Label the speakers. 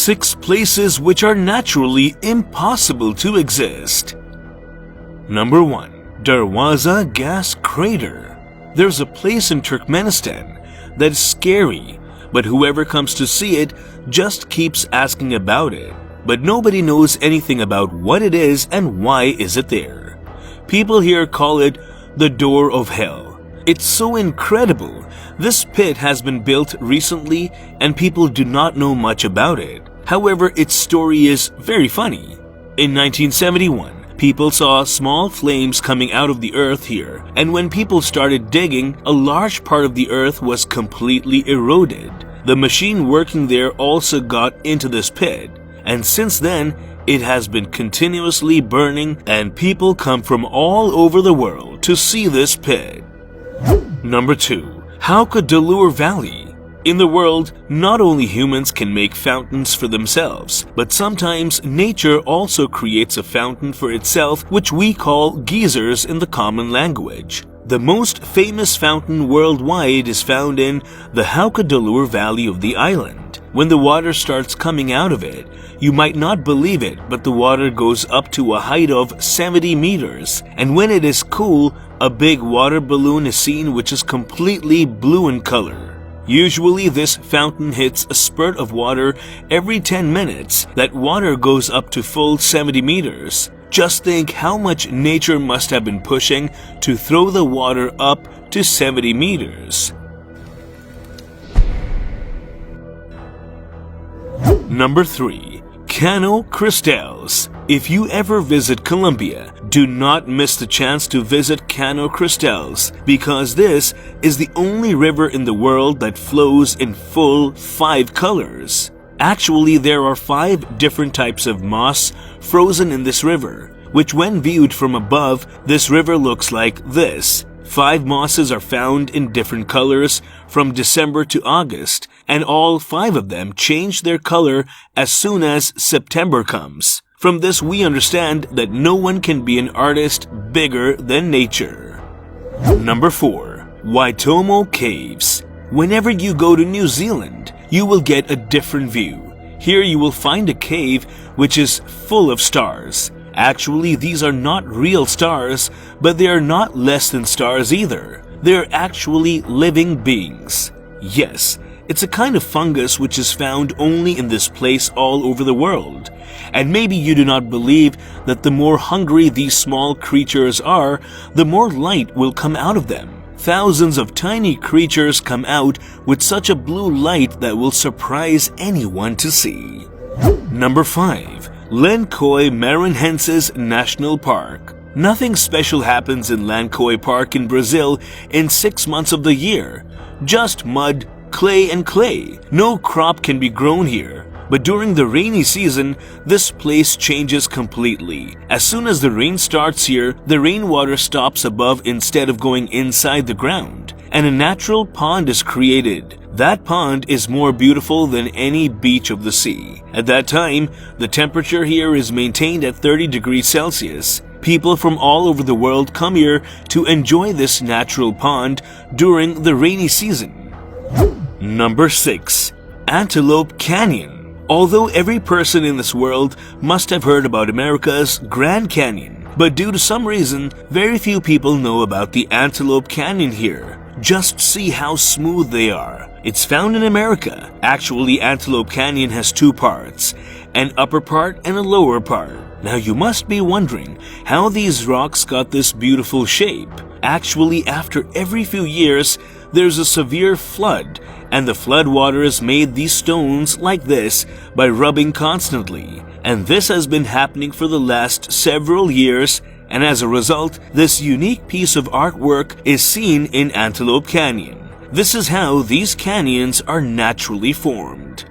Speaker 1: 6 places which are naturally impossible to exist. Number 1. Darwaza Gas Crater. There's a place in Turkmenistan that's scary, but whoever comes to see it just keeps asking about it. But nobody knows anything about what it is and why is it there. People here call it the Door of Hell. It's so incredible. This pit has been built recently and people do not know much about it. However, its story is very funny. In 1971, people saw small flames coming out of the earth here, and when people started digging, a large part of the earth was completely eroded. The machine working there also got into this pit, and since then, it has been continuously burning and people come from all over the world to see this pit. Number 2. Haukadalur Valley. In the world, not only humans can make fountains for themselves, but sometimes nature also creates a fountain for itself, which we call geysers in the common language. The most famous fountain worldwide is found in the Haukadalur Valley of the island. When the water starts coming out of it, you might not believe it, but the water goes up to a height of 70 meters. And when it is cool, a big water balloon is seen which is completely blue in color. Usually this fountain hits a spurt of water every 10 minutes. That water goes up to full 70 meters. Just think how much nature must have been pushing to throw the water up to 70 meters. Number 3. Cano Cristales. If you ever visit Colombia, do not miss the chance to visit Cano Cristales because this is the only river in the world that flows in full 5 colors. Actually, there are 5 different types of moss frozen in this river, which when viewed from above, this river looks like this. 5 mosses are found in different colors from December to August, and all 5 of them change their color as soon as September comes. From this we understand that no one can be an artist bigger than nature. Number 4. Waitomo Caves. Whenever you go to New Zealand, you will get a different view. Here you will find a cave which is full of stars. Actually, these are not real stars, but they are not less than stars either. They are actually living beings. Yes, it's a kind of fungus which is found only in this place all over the world. And maybe you do not believe that the more hungry these small creatures are, the more light will come out of them. Thousands of tiny creatures come out with such a blue light that will surprise anyone to see. Number 5. Lencoy Maranhenses National Park. Nothing special happens in Lencoy Park in Brazil in 6 months of the year. Just mud, clay and clay. No crop can be grown here. But during the rainy season, this place changes completely. As soon as the rain starts here, the rainwater stops above instead of going inside the ground, and a natural pond is created. That pond is more beautiful than any beach of the sea. At that time, the temperature here is maintained at 30 degrees Celsius. People from all over the world come here to enjoy this natural pond during the rainy season. Number 6. Antelope Canyon. Although every person in this world must have heard about America's Grand Canyon, but due to some reason, very few people know about the Antelope Canyon here. Just see how smooth they are. It's found in America. Actually, Antelope Canyon has 2 parts, an upper part and a lower part. Now you must be wondering how these rocks got this beautiful shape. Actually, after every few years, there's a severe flood, and the flood waters made these stones like this by rubbing constantly. And this has been happening for the last several years, and as a result, this unique piece of artwork is seen in Antelope Canyon. This is how these canyons are naturally formed.